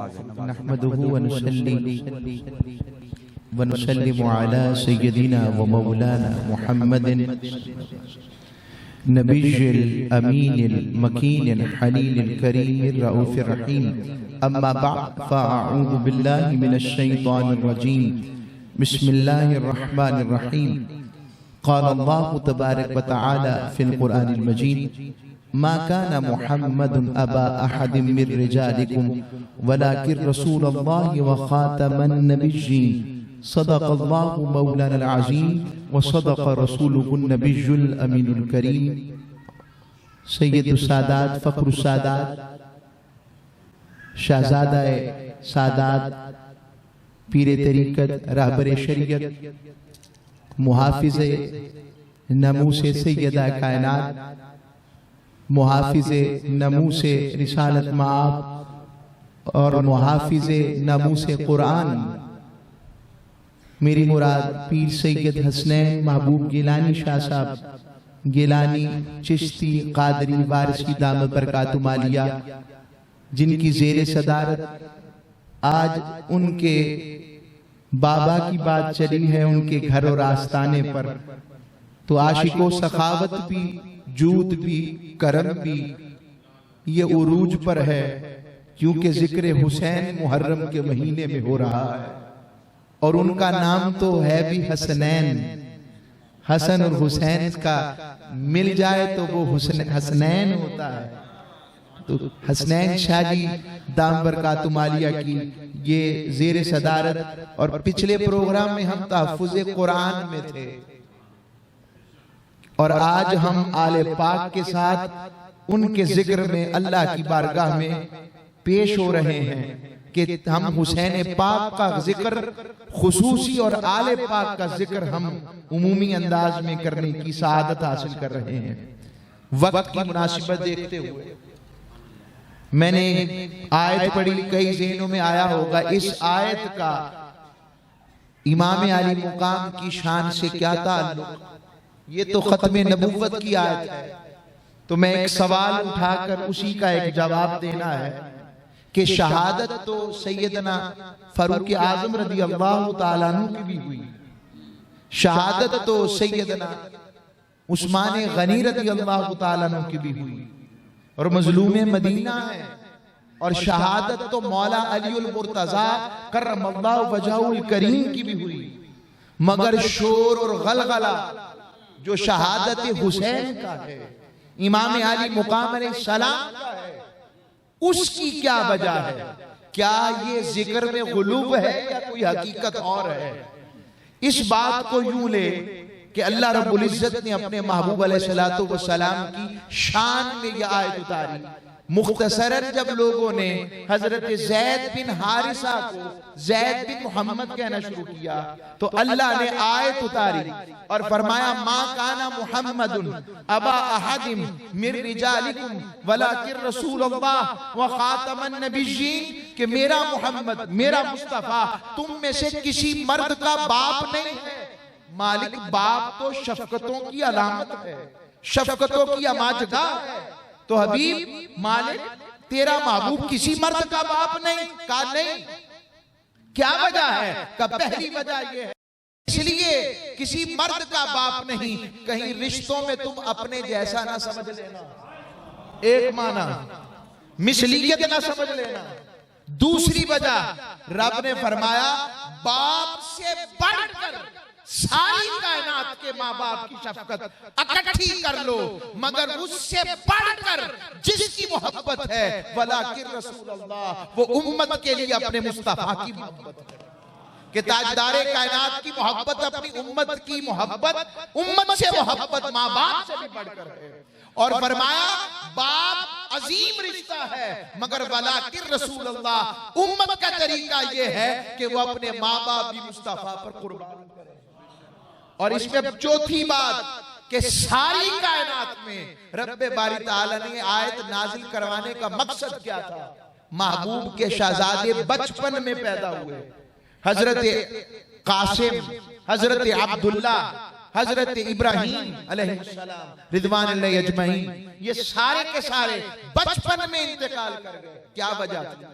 नहमदुहु व नुसल्लिमु अला सय्यदिना व मौलाना मुहम्मदिन नबिय्यिल अमीनिल मकीनिल हलीलिल करीमिर रऊफिर रहीम। अम्मा बअद फ़अऊज़ु बिल्लाहि मिनश शैतानिर रजीम। बिस्मिल्लाहिर रहमानिर रहीम। क़ाल अल्लाहु तबारक व तआला फ़िल क़ुरआनिल मजीद मा कान मुहम्मदुन अबा अहदिम मिर रिजालिकुम वलाकिन रसूलल्लाहि व ख़ातमन नबिय्यीन। सदक़ल्लाहु मौलाना अज़ीम व सदक़ रसूलुहुन नबियुल अमीनुल करीम। सय्यदुस सादात फ़ख्रुस सादात शहज़ादाए सादात पीरे तरीक़त रहबरे शरीयत मुहाफ़िज़े नमूसे सय्यदा कायनात मुहाफ़िज़े नमूसे रिसालत माब और मुहाफ़िज़े नमूसे क़ुरान मेरी मुराद पीर सैयद हसनैन महबूब गिलानी शाह साहब गिलानी चिश्ती कादरी वारिसी दामत बरकातु मालिया, जिनकी ज़ेरे सदारत आज उनके बाबा की बात चली है उनके घर और आस्ताने पर, तो आशिको सखावत भी जूद भी करम भी ये उरूज पर है, क्योंकि जिक्र हुसैन मुहर्रम के महीने में हो रहा है और उनका नाम तो है भी हसनैन। हसन और हुसैन का मिल जाए तो वो हसनैन होता है। तो हसनैन शाह जी दाम बरकातु मालिया की ये ज़ेरे सदारत, और पिछले प्रोग्राम में हम तहफ़्फ़ुज़े कुरान में थे और आज हम आले पाक के साथ उनके जिक्र में अल्लाह की बारगाह में पेश हो रहे हैं कि हम हुसैन पाक का जिक्र खुसूसी और आले पाक का जिक्र हम उमूमी अंदाज में करने की सआदत हासिल कर रहे हैं। वक्त की मुनासिबत देखते हुए मैंने आयत पढ़ी, कई ज़हनों में आया होगा इस आयत का इमाम आली मुकाम की शान से क्या ताल्लुक। ये तो खत्म नबुव्वत की आयत है, तो मैं एक सवाल उठाकर उसी का एक जवाब देना है कि शहादत तो सैयदना फारूक आज़म रज़ी अल्लाह तआला अन्हु की भी हुई, शहादत तो सैयदना उस्मान गनी रज़ी अल्लाह तआला अन्हु की भी हुई और मज़लूम मदीना है, और शहादत तो मौला अलीउल मुर्तज़ा करमल्लाहु वजहुल करीम की भी हुई, मगर शोर और गलगला जो शहादत हुसैन का है, इमाम आली मुकाम अलैहिस्सलाम का है, उसकी क्या वजह है? क्या ये जिक्र में गुलूब है या कोई हकीकत और है? इस बात को यूं ले कि अल्लाह रब्बुल इज्जत ने अपने महबूब अलैहिस्सलातु वस्सलाम की शान में यह आयत उतारी। मुख्तसरन जब लोगों ने हजरत ज़ैद बिन हारिसा को ज़ैद बिन मोहम्मद कहना शुरू किया तो अल्लाह ने आयत उतारी और फरमाया मा काना मुहम्मदुन अबा अहदिम मिर रिजालिकुम वलाकिन रसूलुल्लाह व खातमन नबिय्यीन, कि मेरा मोहम्मद मेरा मुस्तफा तुम में से किसी मर्द का बाप नहीं है। मालिक बाप तो शफकतों की अलामत है, शफकतों की अमाजगाह है, तो हबीब मालिक तेरा महबूब किसी मर्द का बाप नहीं। का नहीं, क्या वजह है? का पहली वजह यह है इसलिए किसी मर्द का बाप नहीं, कहीं रिश्तों में तुम अपने जैसा ना समझ लेना, एक माना मिसलियत ना समझ लेना। दूसरी वजह रब ने फरमाया बाप से बढ़कर सारी कायनात के माँ बाप की शफकत इकट्ठी कर लो, मगर उससे बढ़कर जिसकी मोहब्बत है वलाकिन रसूलुल्लाह, वो उम्मत के लिए अपने मुस्तफा की मोहब्बत है कि ताजदारे कायनात की मोहब्बत अपनी उम्मत की मोहब्बत, उम्मत से मोहब्बत माँ बाप से भी बढ़कर है। और फरमाया बाप अजीम रिश्ता है, मगर वलाकिन रसूलुल्लाह उम्मत का तरीका यह है कि वो अपने माँ बाप भी मुस्तफा पर कुर्बान करे। और इसमें चौथी बात कि सारी कायनात में रब्बे बारी ताला ने आयत नाजिल करवाने का मकसद क्या था? महबूब के शहजादे बचपन में पैदा हुए, हजरत कासिम, हजरत अब्दुल्ला, हजरत इब्राहीम अलैहिस्सलाम रिदवानुल्लाहि अजमईन, ये सारे के सारे बचपन में इंतकाल कर गए। क्या वजह थी?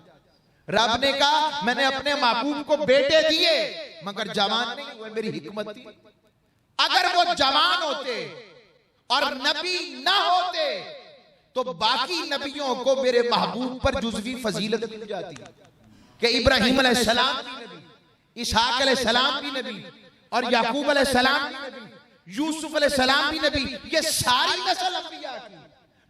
रब ने कहा मैंने अपने महबूब को बेटे दिए मगर जवान नहीं हुए, मेरी हिकमत थी। अगर वो जवान होते और नबी ना होते तो बाकी नबियों को मेरे महबूब पर जुज़वी फजीलत मिल जाती कि इब्राहीम अलैहिस्सलाम भी नबी, इसहाक अलैहिस्सलाम भी नबी, और याकूब अलैहिस्सलाम भी नबी, यूसुफ अलैहिस्सलाम भी नबी। ये सारी नस्ल अंबिया की।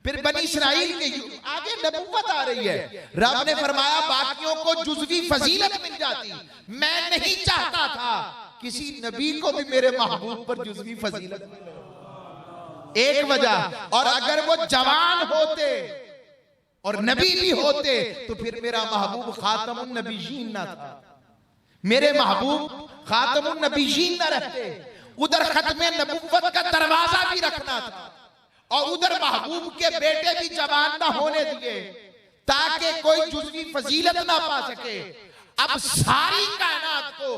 फिर बनी इस्राइल के आगे नबूवत आ रही है। रब ने फरमाया बाकियों को जुज़वी फजीलत मिल जाती। मैं नहीं चाहता था किसी नबी को भी मेरे महबूब पर जुज़वी फजीलत मिले, एक वजह। और अगर वो जवान होते और नबी भी होते तो फिर मेरा महबूब खातमुन नबीयीन ना था, मेरे महबूब खातमुन नबीयीन ना रहते। उधर खत्मे नबुव्वत का दरवाजा भी रखना था और उधर महबूब के बेटे भी जवान ना होने दिए ताकि कोई जुज़वी फजीलत ना पा सके। अब सारी कायनात को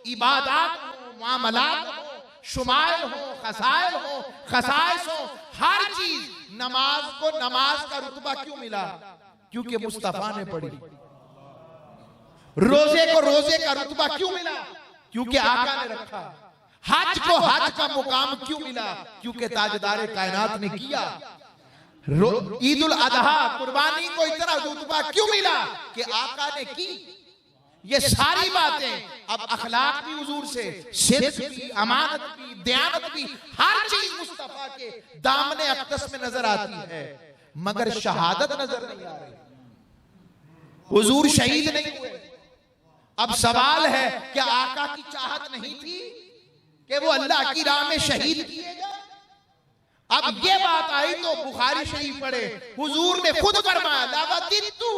इबादत हो, मामलात हो, शुमाइल हो, खसाइल हो, खसाइस हो, हर चीज, नमाज को नमाज का रुतबा क्यों मिला? क्योंकि मुस्तफा ने पढ़ी। रोजे को रोजे का रुतबा क्यों मिला? क्योंकि आका ने रखा। हज को हज का मुकाम क्यों मिला? क्योंकि ताजदार कायनात ने किया। ईद उल अजहा कुर्बानी को इतना रुतबा क्यों मिला? कि आका ने की। ये सारी बातें अब अखलाक भी हुजूर से, सिद्क भी, अमानत भी, दयानत भी, हर चीज मुस्तफा के दामने अक़दस में नजर आती है, मगर शहादत नजर नहीं आ रही। हुजूर शहीद नहीं हुए। अब सवाल है क्या आका की चाहत नहीं थी कि वो अल्लाह की राह में शहीद किए जाए? अब ये बात आई तो बुखारी शरीफ पढ़े, हुजूर ने खुद फरमाया लावदित्तु,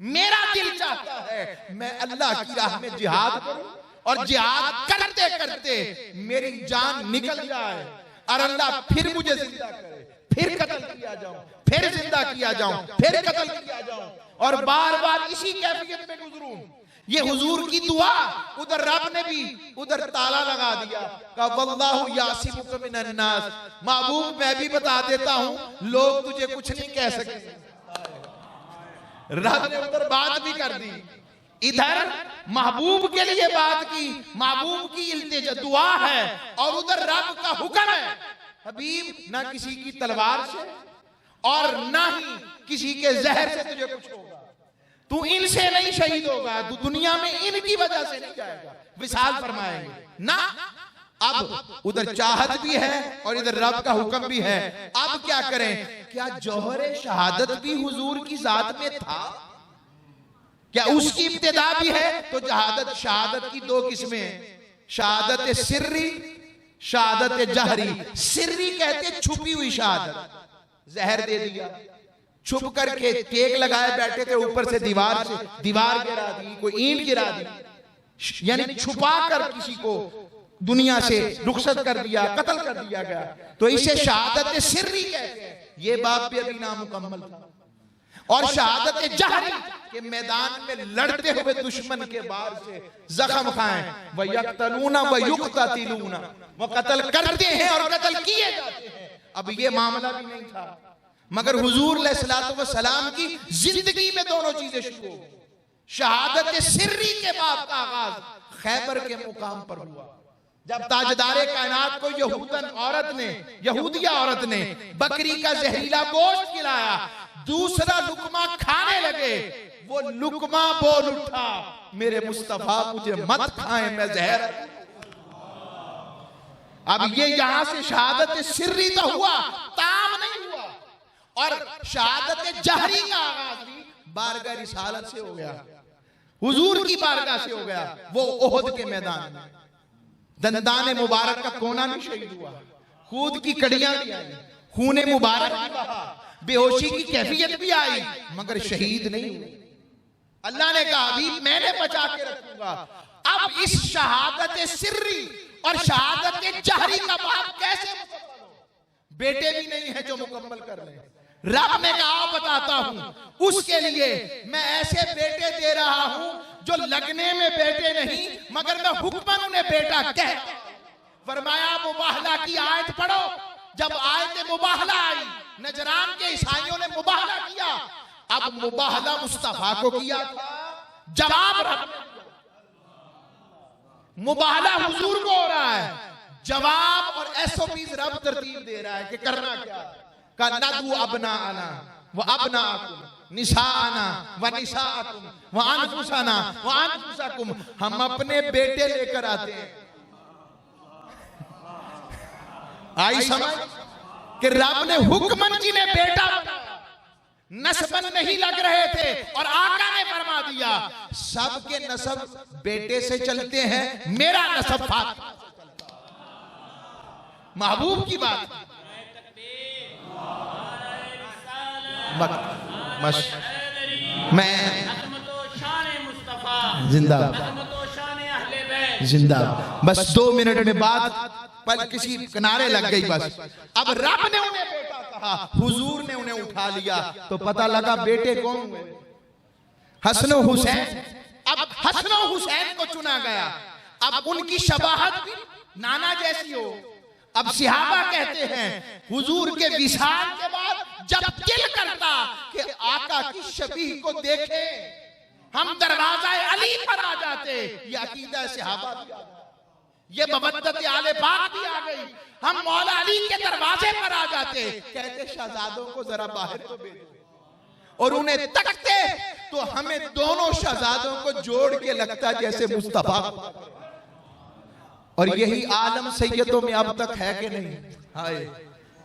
मेरा दिल चाहता है मैं अल्लाह की राह में जिहाद करूं और जिहाद करते करते मेरी जान निकल जाए और अल्लाह फिर मुझे जिंदा करे, फिर कत्ल किया जाऊं, फिर जिंदा किया जाऊं, फिर कत्ल किया जाऊं और बार बार इसी कैफियत में गुजरूं। ये हुजूर की दुआ। उधर रब ने भी उधर ताला लगा दिया, कहा वल्लाहु यासिमुका मिनन नास, महबूब मैं भी बता देता हूं लोग तुझे कुछ नहीं कह सकते। रब ने उधर बात भी कर दी, इधर महबूब के लिए बात की, महबूब की इल्तिजा दुआ है और उधर रब का हुक्म है हबीब ना किसी की तलवार से और ना ही किसी के जहर से तुझे कुछ होगा, तू इनसे नहीं शहीद होगा, तू दुनिया में इनकी वजह से नहीं जाएगा। विसाल फरमाएंगे ना। अब उधर चाहत भी है और इधर रब का हुक्म भी है। अब क्या करें? क्या जौहरे शहादत भी हुजूर की जात में था? क्या उसकी इब्तिदा भी है? तो शहादत की दो किस्में, शहादत सिर्री, शहादत जहरी। सिर्री कहते छुपी हुई शहादत, जहर दे दिया, छुप करके टेक लगाए बैठे थे, ऊपर से दीवार गिरा दी, कोई ईंट गिरा दी, यानी छुपा कर किसी को दुनिया से रुखसत कर दिया, कत्ल कर दिया गया, तो इसे शहादत सिर्री कहते हैं। ये बात भी अभी नामुकम्मल था। और शहादत जहरी के मैदान में लड़ते हुए दुश्मन के बार से जख्म खाएं, व यक्तलूना व युक्ततिलूना, वो कत्ल करते हैं और कत्ल किए जाते हैं। अब ये मामला भी नहीं था, मगर हुजूर अलैहिस्सलातु वस्सलाम की जिंदगी में दोनों चीजें शुरू हो गई। शहादत सिर्री के बाप का आगाज खैबर के मुकाम पर हुआ, जब ताजदारे कायनात को यहूदिया औरत ने बकरी का जहरीला गोश्त खिलाया, दूसरा लुकमा खाने लगे, वो लुकमा बोल उठा मेरे मुस्तफा मुझे मत खाएं, मैं जहर। अब ये यहां से शहादत सिर्री तो हुआ, ताम नहीं हुआ, और शहादत जहरी का आगाज भी बारगाह रिसालत से हो गया, हुजूर की बारगाह से हो गया। वो ओहद के मैदान में दंदाने मुबारक का कोना भी शहीद हुआ, खून की कड़ियां भी आई, खूने मुबारक भी बहा, बेहोशी की कैफियत भी आई, मगर शहीद नहीं हुए। अल्लाह ने कहा अभी मैंने बचा के रखूंगा। अब इस शहादत सिर्री और शहादत जहरी का बाप कैसे मुकम्मल हो? बेटे भी नहीं है जो मुकम्मल कर ले। रब ने कहा बताता हूं, उसके लिए मैं ऐसे बेटे दे रहा हूं जो लगने में बेटे नहीं, मगर मैं हुक्मन उन्हें बेटा कह। फरमाया मुबाहला की आयत पढ़ो। जब आयत मुबाहला आई, नजरान के ईसाइयों ने मुबाहला किया। अब मुबाहला मुस्तफा को किया था जवाब रब ने, मुबाहला हुजूर को हो रहा है, जवाब और एसओपीज रब तरतीब दे रहा है कि करना क्या। का नदू अबना आना व अबना आकुम निशाना व निशाकुम व अनफुसाना व अनफुसाकुम, हम अपने बेटे लेकर आते हैं। आई समझ कि रब ने हुक्मन जी ने बेटा बनाया, नस्बन नहीं लग रहे थे और आका ने फरमा दिया सबके नस्ब बेटे से चलते हैं, मेरा नस्ब फातिमा से चलता है। महबूब की बात बस मैं जिंदा जिंदा बस 2 मिनट में बात पल किसी किनारे लग गई बस। अब रब ने उन्हें बेटा कहा, हुजूर ने उन्हें उठा लिया तो पता लगा बेटे कौन हुए, हसन हुसैन। अब हसन हुसैन को चुना गया, अब उनकी शबाहत भी नाना जैसी हो। अब सिहाबा कहते हैं हुजूर के विसाल के बाद जब दिल करता कि आका की शबीह को देखे, हम दरवाजा अली पर आ जाते। ये अकीदा सिहाबा भी आ गया, ये मवद्दत आले पाक भी आ गई। हम मौला अली के दरवाजे पर आ जाते, कहते शहजादों को जरा बाहर तो भेजो, और उन्हें तकते तो हमें दोनों शहजादों को जोड़ के लगता जैसे मुस्तफा। और यही आलम सैयदों में अब तक है कि नहीं? हाय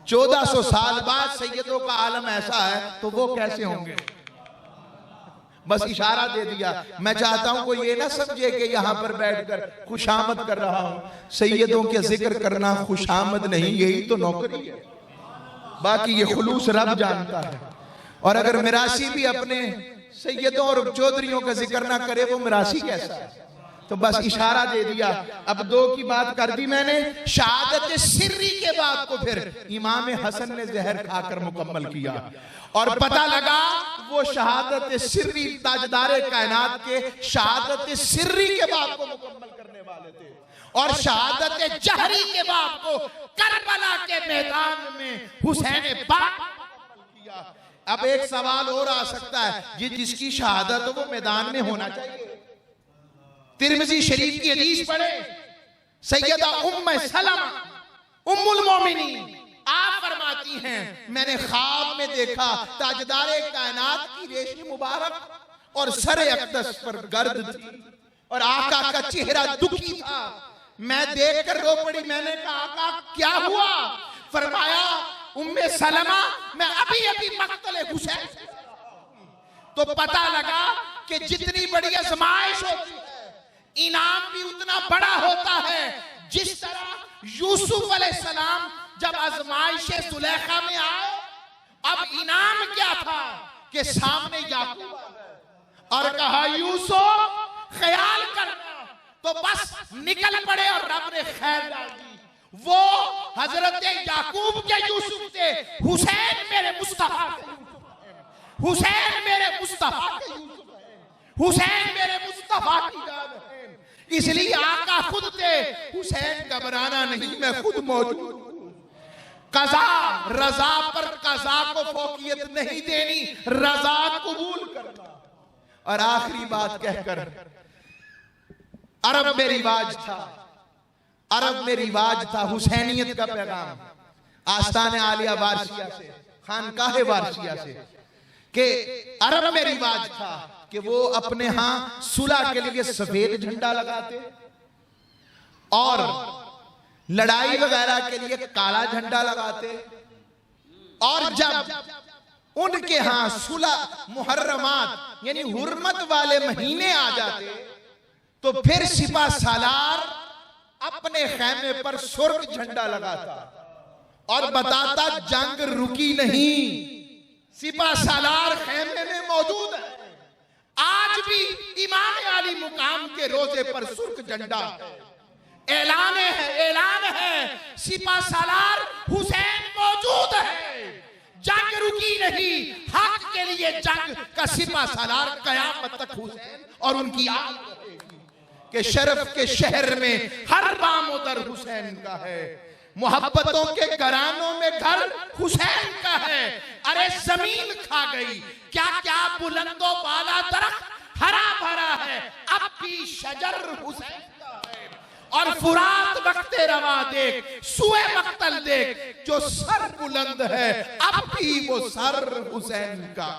1400 साल बाद सैयदों का आलम ऐसा है तो वो कैसे होंगे? बस इशारा दे दिया। मैं चाहता हूं कोई ये ना समझे कि यहां पर बैठकर खुशामद कर रहा हूं। सैयदों के जिक्र करना खुशामद नहीं, यही तो नौकरी है। बाकी ये खुलूस रब जानता है। और अगर मिरासी भी अपने सैयदों और चौधरियों का जिक्र ना करे वो मिरासी कैसा है? तो बस इशारा दे दिया। अब 2 की बात कर दी मैंने। शहादत सिर्री के बाद को फिर इमाम हसन ने जहर खाकर मुकम्मल किया और पता लगा वो शहादत सिर्री ताजदारे कायनात के शहादत सिर्री के बाद को मुकम्मल करने वाले थे। और शहादत जहरी के बाद को करबला के मैदान में हुसैन पाक किया। अब एक सवाल और आ सकता है, ये जिसकी शहादत हो वो मैदान में होना चाहिए। तिरमिजी शरीफ की हदीस पढ़े, सैयदा उम्मे सलमा उम्मुल मोमिनीन आप फरमाती हैं मैंने ख्वाब में देखा ताजदारे कायनात की रेशमी मुबारक और सरे अक़दस पर गर्द थी और आका का चेहरा दुखी था। मैं देखकर रो पड़ी। मैंने कहा आका क्या हुआ? फरमाया उम्मे सलमा मैं अभी अभी मक़तल हुसैन। तो पता लगा कि जितनी बड़ी आज़माइश होती है इनाम भी उतना बड़ा होता है। जिस तरह यूसुफ अलैहिस्सलाम जब आज़माइश सुलेखा में आए, अब इनाम क्या था कि सामने याकूब आ गए और कहा यूसुफ ख्याल करना, तो बस निकल पड़े और रब ने खैर डाल दी। वो हजरत याकूब के यूसुफ थे। हुसैन मेरे मुस्तफा के यूसुफ हैं, हुसैन मेरे मुस्तफा के यूसुफ हैं, हुसैन मेरे मुस्तफा की जान है। इसलिए आका खुद थे हुसैन घबराना नहीं, मैं खुद मौजूद हूं। कज़ा रज़ा पर कज़ा को फौकियत नहीं देनी, रज़ा कबूल करना। और आखिरी बात कहकर, अरब में रिवाज था, अरब में रिवाज था हुसैनियत का पैगाम आस्ताने आलिया वारसिया से, खानकाहे वारसिया से, कि अरब में रिवाज था कि वो अपने यहां सुलह के लिए सफेद झंडा लगाते और लड़ाई वगैरह के लिए काला झंडा लगाते। और जब उनके यहां सुलह मुहर्रमात यानी हुर्मत वाले महीने आ जाते तो फिर सिपा सालार अपने खैमे पर सुर्ख झंडा लगाता और बताता जंग रुकी नहीं, सिपा सालार खैमे में मौजूद है। आज भी इमाम आली मुकाम के रोजे पर सुर्ख झंडा ऐलान है सिपा सालार हुसैन मौजूद है। जंग रुकी नहीं, हक के लिए जंग का सिपा सालार कयामत तक हुसैन और उनकी आल रहेगी कि शरफ के शहर में हर बाम उधर हुसैन का है। मोहब्बतों के घरानों में घर हुसैन का है। अरे जमीन खा गई क्या क्या बुलंदो बाला दरख्त हरा भरा बाकी शजर हुसैन का है। और फुरात वक्ते रवा देख, सुए मक्तल देख, जो सर बुलंद है अब भी वो सर हुसैन का।